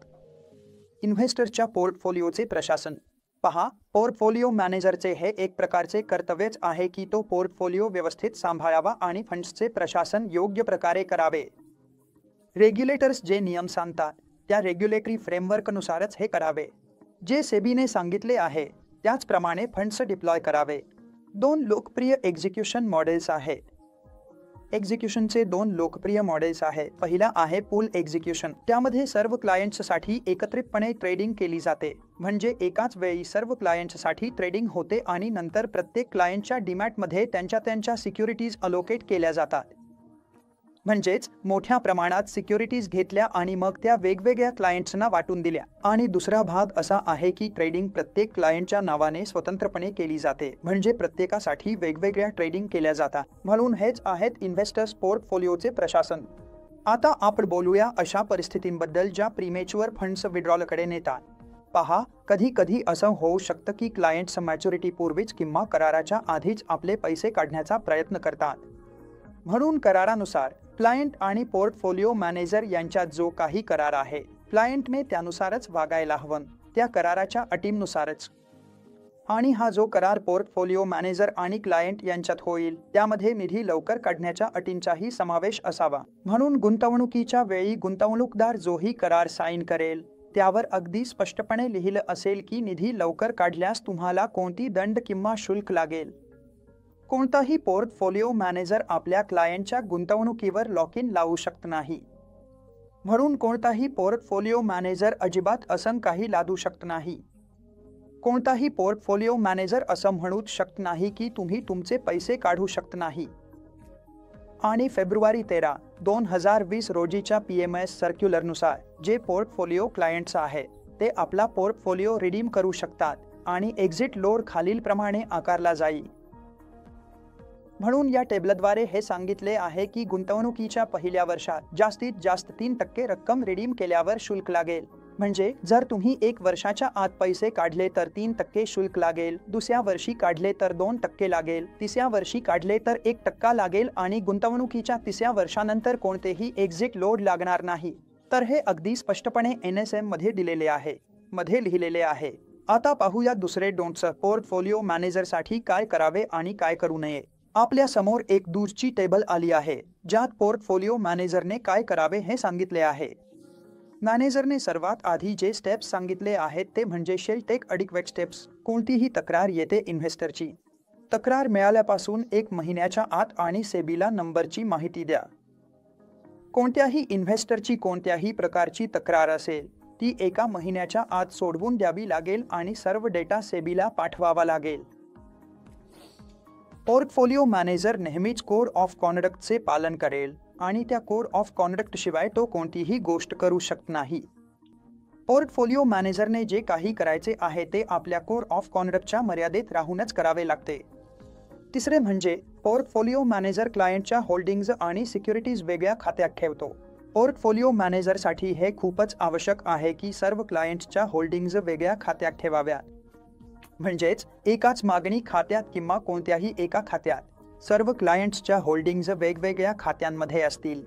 इन्व्हेस्टरच्या पोर्टफोलिओचे प्रशासन. पहा, पोर्टफोलिओ मॅनेजरचे हे एक प्रकारचे कर्तव्यच आहे की तो पोर्टफोलिओ व्यवस्थित सांभाळावा आणि फंड्सचे प्रशासन योग्य प्रकारे करावे. रेग्युलेटर्स जे नियम सांगतात त्या रेग्युलेटरी फ्रेमवर्कनुसारच हे करावे. जे सेबीने सांगितले आहे त्याचप्रमाणे फंड्स डिप्लॉय करावे. 2 लोकप्रिय एक्झिक्युशन मॉडेल्स आहेत. एक्झिक्युशनचे 2 लोकप्रिय मॉडेल्स आहेत. पहिला आहे पूल एक्झिक्युशन. त्यामध्ये सर्व क्लायंट्ससाठी एकत्रितपणे ट्रेडिंग केली जाते. म्हणजे एकाच वेळी सर्व क्लायंट्ससाठी ट्रेडिंग होते आणि नंतर प्रत्येक क्लायंटच्या डीमॅटमध्ये त्यांच्या सिक्युरिटीज अलोकेट केल्या जातात. म्हणजेच मोठ्या प्रमाणात सिक्युरिटीज घेतल्या आणि मग त्या वेगवेगळ्या क्लायंट्सना वाटून दिल्या. आणि दुसरा भाग असा आहे की ट्रेडिंग प्रत्येक क्लायंटच्या नावाने स्वतंत्रपणे केली जाते. म्हणजे प्रत्येकासाठी वेगवेगळ्या ट्रेडिंग केल्या जातात. म्हणून हेच आहेत इन्व्हेस्टर्स पोर्टफोलिओचे प्रशासन. आता आपण बोलूया अशा परिस्थितींबद्दल ज्या प्रीमॅच्युअर फंड्स विड्रॉलकडे नेतात. पहा, कधी कधी असं होऊ शकतं की क्लायंट्स मॅच्युरिटी पूर्वीच किंवा कराराच्या आधीच आपले पैसे काढण्याचा प्रयत्न करतात. म्हणून करारानुसार क्लायंट आणि पोर्टफोलिओ मॅनेजर यांच्यात जो काही करार आहे क्लायंटने त्यानुसारच वागायला हवं, त्या कराराच्या अटींनुसारच. आणि हा जो करार पोर्टफोलिओ मॅनेजर आणि क्लायंट यांच्यात होईल त्यामध्ये निधी लवकर काढण्याच्या अटींचाही समावेश असावा. म्हणून गुंतवणुकीच्या वेळी गुंतवणूकदार जोही करार साईन करेल त्यावर अगदी स्पष्टपणे लिहिलं असेल की निधी लवकर काढल्यास तुम्हाला कोणती दंड किंवा शुल्क लागेल. कोणताही पोर्टफोलिओ मॅनेजर आपल्या क्लायंटच्या गुंतवणुकीवर लॉक इन लावू शकत नाही. म्हणून कोणताही पोर्टफोलिओ मॅनेजर अजिबात असं काही लादू शकत नाही. कोणताही पोर्टफोलिओ मॅनेजर असं म्हणूच शकत नाही की तुम्ही तुमचे पैसे काढू शकत नाही. आणि फेब्रुवारी 13, 2020 रोजीच्या PMS सर्क्युलरनुसार जे पोर्टफोलिओ क्लायंट्स आहेत ते आपला पोर्टफोलिओ रिडीम करू शकतात आणि एक्झिट लोड खालीलप्रमाणे आकारला जाईल. म्हणून या टेबलद्वारे हे सांगितले आहे की गुंतवणुकीच्या पहिल्या वर्षात जास्तीत जास्त 3% रक्कम रिडीम केल्यावर शुल्क लागेल. म्हणजे जर तुम्ही 1 वर्षाच्या आत पैसे काढले तर 3% शुल्क लागेल, दुसऱ्या वर्षी काढले तर 2% लागेल, तिसऱ्या वर्षी काढले तर 1% लागेल आणि गुंतवणुकीच्या 3ऱ्या वर्षानंतर कोणतेही एक्झिट लोड लागणार नाही. तर हे अगदी स्पष्टपणे NSM मध्ये लिहिलेले आहे. आता पाहूया दुसरे डोंट्स पोर्टफोलिओ मॅनेजरसाठी काय करावे आणि काय करू नये. आपल्या समोर एक दूरची टेबल आली आहे ज्यात पोर्टफोलिओ मॅनेजरने काय करावे हे सांगितले आहे. मॅनेजरने सर्वात आधी जे स्टेप्स सांगितले आहेत ते म्हणजे शेल टेक अडिक्वेट स्टेप्स. कोणतीही तक्रार येते इन्व्हेस्टरची. तक्रार मिळाल्यापासून 1 महिन्याच्या आत आणि सेबीला नंबरची माहिती द्या. कोणत्याही इन्व्हेस्टरची कोणत्याही प्रकारची तक्रार असेल ती 1 महिन्याच्या आत सोडवून द्यावी लागेल आणि सर्व डेटा सेबीला पाठवावा लागेल. पोर्टफोलिओ मॅनेजर नेहमीच कोड ऑफ कॉन्डक्टचे पालन करेल आणि त्या कोड ऑफ कॉन्डक्ट शिवाय तो कोणतीही गोष्ट करू शकत नाही. पोर्टफोलिओ मॅनेजरने जे काही करायचे आहे ते आपल्या कोड ऑफ कॉन्डक्टच्या मर्यादेत राहूनच करावे लागते. तिसरे म्हणजे पोर्टफोलिओ मॅनेजर क्लायंटच्या होल्डिंग्ज आणि सिक्युरिटीज वेगळ्या खात्यात ठेवतो. पोर्टफोलिओ मॅनेजरसाठी हे खूपच आवश्यक आहे की सर्व क्लायंट्सच्या होल्डिंग्ज वेगळ्या खात्यात ठेवाव्यात. म्हणजेच एकाच मागणी खात्यात किंवा कोणत्याही एका खात्यात सर्व क्लायंट्सच्या होल्डिंग्ज वेगवेगळ्या खात्यांमध्ये असतील.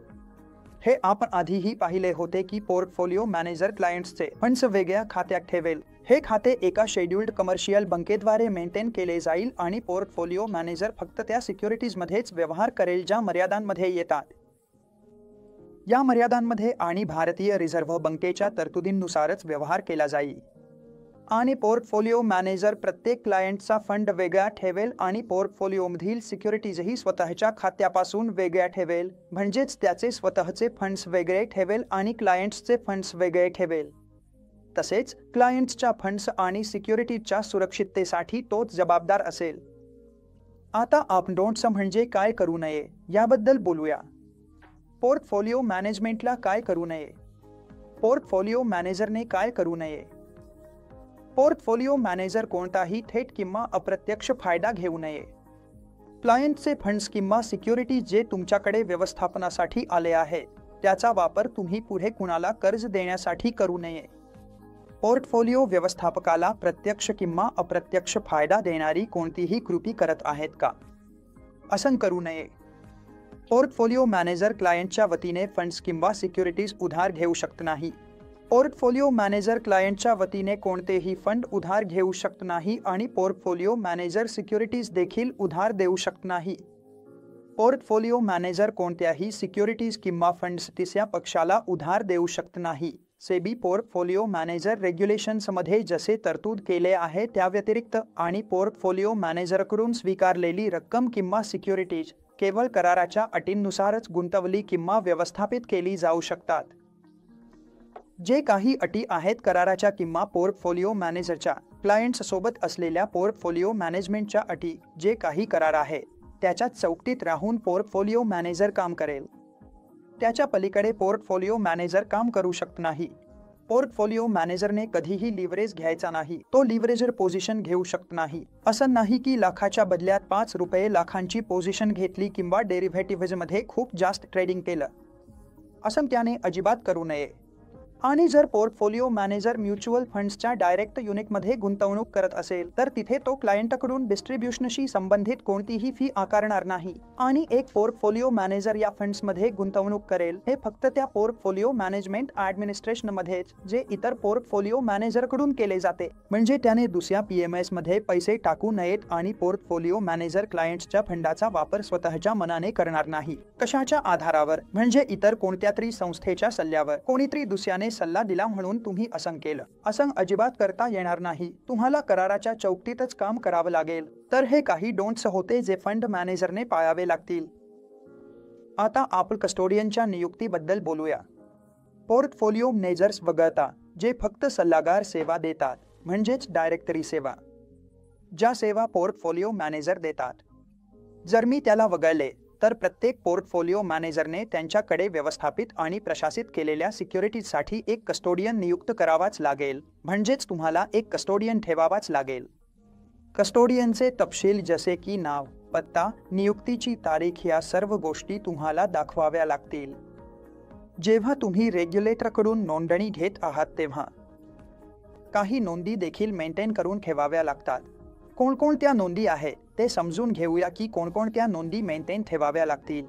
हे आपण आधीही पाहिले होते की पोर्टफोलिओ मॅनेजर क्लायंट्सचे फंड्स वेगळ्या खात्यात ठेवेल. हे खाते एका शेड्यूल्ड कमर्शियल बँकेद्वारे मेंटेन केले जाईल आणि पोर्टफोलिओ मॅनेजर फक्त त्या सिक्युरिटीजमध्येच व्यवहार करेल ज्या मर्यादांमध्ये येतात. या मर्यादांमध्ये आणि भारतीय रिझर्व्ह बँकेच्या तरतुदींनुसारच व्यवहार केला जाईल. आणि पोर्टफोलिओ मॅनेजर प्रत्येक क्लायंटचा फंड वेगळा ठेवेल आणि पोर्टफोलिओमधील सिक्युरिटीजही स्वतःच्या खात्यापासून वेगळ्या ठेवेल. म्हणजेच त्याचे स्वतःचे फंड्स वेगळे ठेवेल आणि क्लायंट्सचे फंड्स वेगळे ठेवेल. तसेच क्लायंट्सच्या फंड्स आणि सिक्युरिटीजच्या सुरक्षिततेसाठी तोच जबाबदार असेल. आता आपण डोंट्स म्हणजे काय करू नये याबद्दल बोलूया. पोर्टफोलिओ मॅनेजमेंटला काय करू नये? पोर्टफोलिओ मॅनेजरने काय करू नये? पोर्टफोलिओ मॅनेजर कोणताही थेट किंवा अप्रत्यक्ष फायदा घेऊ नये. क्लायंटचे फंड्स किंवा सिक्युरिटी जे तुमच्याकडे व्यवस्थापनासाठी आले आहे त्याचा वापर तुम्ही पुढे कुणाला कर्ज देण्यासाठी करू नये. पोर्टफोलिओ व्यवस्थापकाला प्रत्यक्ष किंवा अप्रत्यक्ष फायदा देणारी कोणतीही कृती करत आहेत का? असं करू नये. पोर्टफोलिओ मॅनेजर क्लायंटच्या वतीने फंड्स किंवा सिक्युरिटीज उधार घेऊ शकत नाही. पोर्टफोलिओ मॅनेजर क्लायंटच्या वतीने कोणतेही फंड उधार घेऊ शकत नाही आणि पोर्टफोलिओ मॅनेजर सिक्युरिटीज देखील उधार देऊ शकत नाही. पोर्टफोलिओ मॅनेजर कोणत्याही सिक्युरिटीज किंवा फंड्स तिसऱ्या पक्षाला उधार देऊ शकत नाही. सेबी पोर्टफोलिओ मॅनेजर रेग्युलेशन्समध्ये जसे तरतूद केले आहे त्या व्यतिरिक्त आणि पोर्टफोलिओ मॅनेजरकडून स्वीकारलेली रक्कम किंवा सिक्युरिटीज केवळ कराराच्या अटींनुसारच गुंतवली किंवा व्यवस्थापित केली जाऊ शकतात. जे काही अटी आहेत कराराच्या किंवा पोर्टफोलिओ मॅनेजरच्या क्लायंट्ससोबत असलेल्या पोर्टफोलिओ मॅनेजमेंटच्या अटी जे काही करार आहे त्याच्या चौकटीत राहून पोर्टफोलिओ मॅनेजर काम करेल. त्याच्या पलीकडे पोर्टफोलिओ मॅनेजर काम करू शकत नाही. पोर्टफोलिओ मॅनेजरने कधीही लिव्हरेज घ्यायचा नाही. तो लिव्हरेजर पोझिशन घेऊ शकत नाही. असं नाही की लाखाच्या बदल्यात 5 रुपये लाखांची पोझिशन घेतली किंवा डेरिव्हेटिव्हजमध्ये खूप जास्त ट्रेडिंग केलं. असं त्याने अजिबात करू नये. आणि जर पोर्टफोलिओ मॅनेजर म्युच्युअल फंड्सच्या डायरेक्ट युनिटमध्ये गुंतवणूक करत असेल तर तिथे तो क्लायंटकडून डिस्ट्रीब्युशनशी संबंधित कोणतीही फी आकारणार नाही. आणि एक पोर्टफोलिओ मॅनेजर या फंड्समध्ये गुंतवणूक करेल हे फक्त त्या पोर्टफोलिओ मॅनेजमेंट ॲडमिनिस्ट्रेशनमध्येच जे इतर पोर्टफोलिओ मॅनेजरकडून केले जाते. म्हणजे त्याने दुसऱ्या PMS मध्ये पैसे टाकू नयेत आणि पोर्टफोलिओ मॅनेजर क्लायंट्सच्या फंडाचा वापर स्वतःच्या मनाने करणार नाही. कशाच्या आधारावर? म्हणजे इतर कोणत्या तरी संस्थेच्या सल्ल्यावर. कोणीतरी दुसऱ्याने सल्ला दिला म्हणून तुम्ही असं केलं असं अजिबात करता येणार नाही. तुम्हाला कराराच्या चौकटीतच काम करावं लागेल. तर हे काही डोंट्स होते जे फंड मॅनेजरने पाळावे लागतील. आता आपण कस्टोडियनच्या नियुक्तीबद्दल बोलूया. पोर्टफोलिओ मॅनेजर्स वगळता जे फक्त सल्लागार सेवा देतात म्हणजेच डायरेक्टरी सेवा, ज्या सेवा पोर्टफोलिओ मॅनेजर देतात. जर मी त्याला वगळले तर प्रत्येक पोर्टफोलिओ मॅनेजरने त्यांच्याकडे व्यवस्थापित आणि प्रशासित केलेल्या सिक्युरिटीजसाठी एक कस्टोडियन नियुक्त करावाच लागेल. म्हणजेच तुम्हाला एक कस्टोडियन ठेवावाच लागेल. कस्टोडियनचे तपशील जसे की नाव, पत्ता, नियुक्तीची तारीख या सर्व गोष्टी तुम्हाला दाखवाव्या लागतील. जेव्हा तुम्ही रेग्युलेटरकडून नोंदणी घेत आहात तेव्हा काही नोंदी देखील मेंटेन करून ठेवाव्या लागतात. कोणकोणत्या नोंदी आहेत ते समजून घेऊया की कोणकोणत्या नोंदी मेंटेन ठेवाव्या लागतील.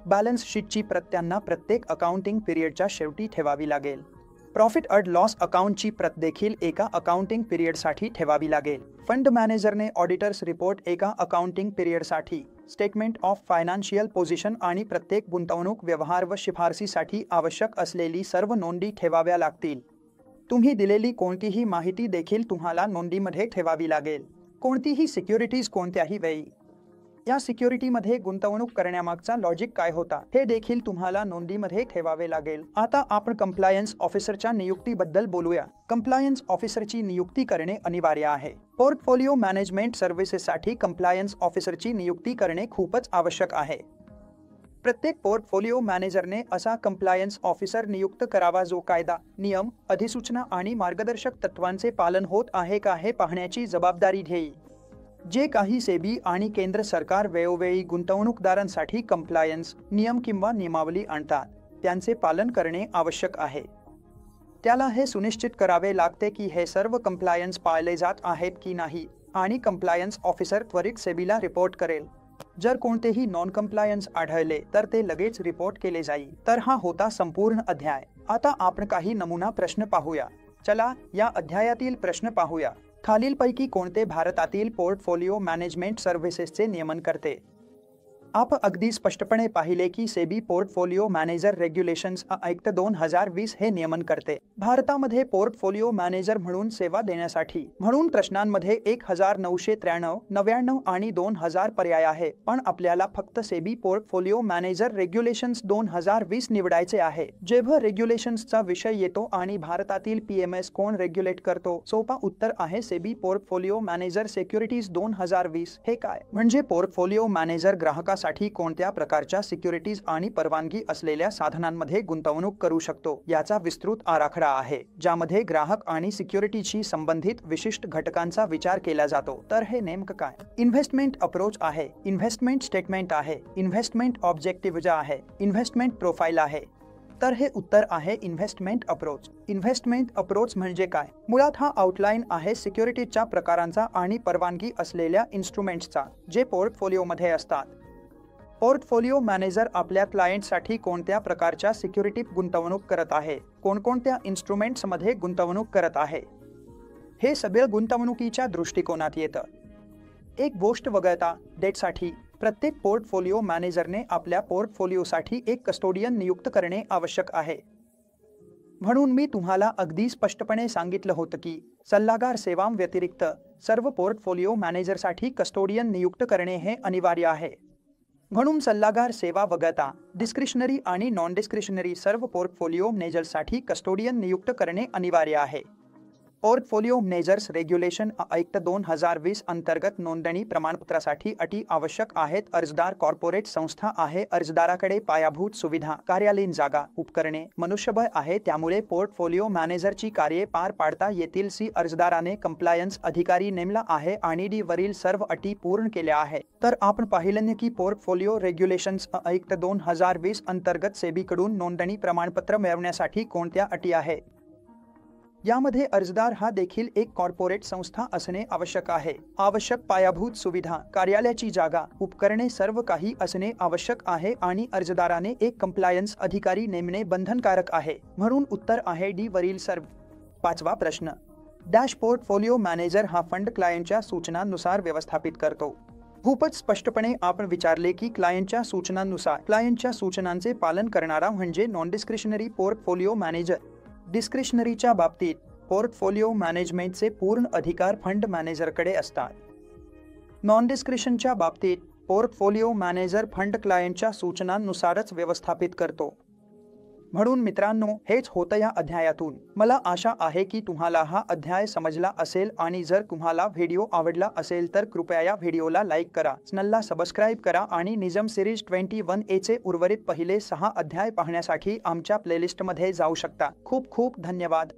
बॅलन्स शीटची प्रत त्यांना प्रत्येक अकाउंटिंग पिरियडच्या शेवटी ठेवावी लागेल. प्रॉफिट अँड लॉस अकाउंटची प्रत देखील एका अकाउंटिंग पिरियडसाठी ठेवावी लागेल. फंड मॅनेजरने ऑडिटर्स रिपोर्ट एका अकाउंटिंग पिरियडसाठी, स्टेटमेंट ऑफ फायनान्शियल पोझिशन आणि प्रत्येक गुंतवणूक व्यवहार व शिफारसीसाठी आवश्यक असलेली सर्व नोंदी ठेवाव्या लागतील. तुम्ही दिलेली कोणतीही माहिती देखील तुम्हाला नोंदीमध्ये ठेवावी लागेल. कोणतीही सिक्युरिटीज कोणत्याही वेळी या सिक्युरिटीमध्ये गुंतवणूक करण्यामागचा लॉजिक काय होता हे देखील तुम्हाला नोंदीमध्ये ठेवावे लागेल. आता आपण कंप्लायन्स ऑफिसरच्या नियुक्तीबद्दल बोलूया. कंप्लायन्स ऑफिसरची नियुक्ती करणे अनिवार्य आहे. पोर्टफोलिओ मॅनेजमेंट सर्व्हिसेससाठी कंप्लायन्स ऑफिसरची नियुक्ती करणे खूपच आवश्यक आहे. प्रत्येक पोर्टफोलिओ मॅनेजरने असा कंप्लायन्स ऑफिसर नियुक्त करावा जो कायदा, नियम, अधिसूचना आणि मार्गदर्शक तत्वांचे पालन होत आहे का हे पाहण्याची जबाबदारी घेईल. जे काही सेबी आणि केंद्र सरकार वेळोवेळी गुंतवणूकदारांसाठी कंप्लायन्स नियम किंवा नियमावली आणतात त्यांचे पालन करणे आवश्यक आहे. त्याला हे सुनिश्चित करावे लागते की हे सर्व कंप्लायन्स पाळले जात आहेत की नाही आणि कंप्लायन्स ऑफिसर त्वरित सेबीला रिपोर्ट करेल. जर कोणतेही नॉन कंप्लायन्स आढळले तर ते लगेच रिपोर्ट केले जाईल. तर हा होता संपूर्ण अध्याय. आता आपण काही नमुना प्रश्न पाहूया. चला या अध्यायातील प्रश्न पाहूया. खालीलपैकी कोणते भारतातील पोर्टफोलिओ मॅनेजमेंट सर्व्हिसेसचे नियमन करते? आपण अगदी स्पष्टपणे पाहिले की SEBI portfolio manager regulations act 2020 हे नियमन करते. भारतामध्ये पोर्टफोलिओ मॅनेजर म्हणून सेवा देण्यासाठी म्हणून प्रश्नांमध्ये 1993, 99 आणि 2000 पर्याय आहे, पण आपल्याला फक्त सेबी पोर्टफोलिओ मॅनेजर रेग्युलेशन्स 2020 निवडायचे आहे. जेव्हा रेग्युलेशन्सचा विषय येतो आणि भारतातील PMS कोण रेग्युलेट करतो, सोपा उत्तर आहे सेबी पोर्टफोलिओ मॅनेजर सिक्युरिटीज 2020. हे काय म्हणजे पोर्टफोलिओ मॅनेजर ग्राहकास साठी कोणत्या प्रकारच्या सिक्युरिटीज आणि परवानगी असलेल्या साधनांमध्ये गुंतवणूक करू शकतो याचा विस्तृत आराखडा आहे, ज्यामध्ये ग्राहक आणि सिक्युरिटीशी संबंधित विशिष्ट घटकांचा विचार केला जातो. तर हे नेमकं काय? इन्व्हेस्टमेंट अप्रोच आहे, इन्व्हेस्टमेंट स्टेटमेंट आहे, इन्व्हेस्टमेंट ऑब्जेक्टिव्ह आहे, इन्व्हेस्टमेंट प्रोफाइल आहे. तर हे उत्तर आहे इन्व्हेस्टमेंट अप्रोच. इन्व्हेस्टमेंट अप्रोच म्हणजे काय? मुळात हा आउटलाईन आहे सिक्युरिटीजच्या प्रकारांचा आणि परवानगी असलेल्या इन्स्ट्रुमेंट्सचा जे पोर्टफोलिओमध्ये असतात. पोर्टफोलिओ मॅनेजर आपल्या क्लायंटसाठी कोणत्या प्रकारच्या सिक्युरिटीत गुंतवणूक करत आहे, कोणकोणत्या इन्स्ट्रुमेंट्समध्ये गुंतवणूक करत आहे, हे सगळं गुंतवणुकीच्या दृष्टिकोनात येतं. एक गोष्ट वगळता डेटसाठी प्रत्येक पोर्टफोलिओ मॅनेजरने आपल्या पोर्टफोलिओसाठी एक कस्टोडियन नियुक्त करणे आवश्यक आहे. म्हणून मी तुम्हाला अगदी स्पष्टपणे सांगितलं होतं की सल्लागार सेवांव्यतिरिक्त सर्व पोर्टफोलिओ मॅनेजरसाठी कस्टोडियन नियुक्त करणे हे अनिवार्य आहे. म्हणून सल्लागार सेवा वगळता डिस्क्रिशनरी आणि नॉन डिस्क्रिशनरी सर्व पोर्टफोलिओ मॅनेजर्ससाठी कस्टोडियन नियुक्त करणे अनिवार्य आहे. पोर्टफोलिओ मॅनेजर्स रेग्युलेशन ॲक्ट 2020 अंतर्गत नोंदणी प्रमाणपत्रासाठी अटी आवश्यक आहेत. अर्जदार कॉर्पोरेट संस्था आहे, अर्जदाराकडे पायाभूत सुविधा, कार्यालयीन जागा, उपकरणे, मनुष्यबळ आहे, त्यामुळे पोर्टफोलिओ मॅनेजरची कार्ये पार पाडता येतील. अर्जदाराने कंप्लायन्स अधिकारी नेमला आहे आणि D वरील सर्व अटी पूर्ण केल्या आहेत. तर आपण पाहिलं की पोर्टफोलिओ रेग्युलेशन्स ॲक्ट 2020 अंतर्गत सेबीकडून नोंदणी प्रमाणपत्र मिळवण्यासाठी कोणत्या अटी आहेत. यामध्ये अर्जदार हा देखील एक कॉर्पोरेट संस्था असणे आवश्यक आहे. आवश्यक पायाभूत सुविधा, कार्यालयाची जागा, उपकरणे सर्व काही असणे आवश्यक आहे आणि अर्जदाराने एक कंप्लायन्स अधिकारी नेमणे बंधनकारक आहे. म्हणून उत्तर आहे D वरील सर्व. 5वा प्रश्न. डॅश पोर्टफोलिओ मॅनेजर हा फंड क्लायंटच्या सूचनांनुसार व्यवस्थापित करतो. खूपच स्पष्टपणे आपण विचारले की क्लायंटच्या सूचनांनुसार क्लायंटच्या सूचनांचे पालन करणारा म्हणजे नॉन डिस्क्रिशनरी पोर्टफोलिओ मॅनेजर. डिस्क्रिशनरीच्या बाबतीत पोर्टफोलिओ मॅनेजमेंटचे पूर्ण अधिकार फंड मॅनेजरकडे असतात. नॉन डिस्क्रिशनच्या बाबतीत पोर्टफोलिओ मॅनेजर फंड क्लायंटच्या सूचनांनुसारच व्यवस्थापित करतो. म्हणून मित्रांनो, हेच होतं या अध्यायातून. मला आशा आहे की तुम्हाला हा अध्याय समजला असेल आणि जर तुम्हाला व्हिडिओ आवडला असेल तर कृपया या व्हिडिओला लाईक करा, चॅनलला सबस्क्राईब करा आणि निजम सिरीज 21A चे उर्वरित पहिले 6 अध्याय पाहण्यासाठी आमच्या प्लेलिस्टमध्ये जाऊ शकता. खूप खूप धन्यवाद.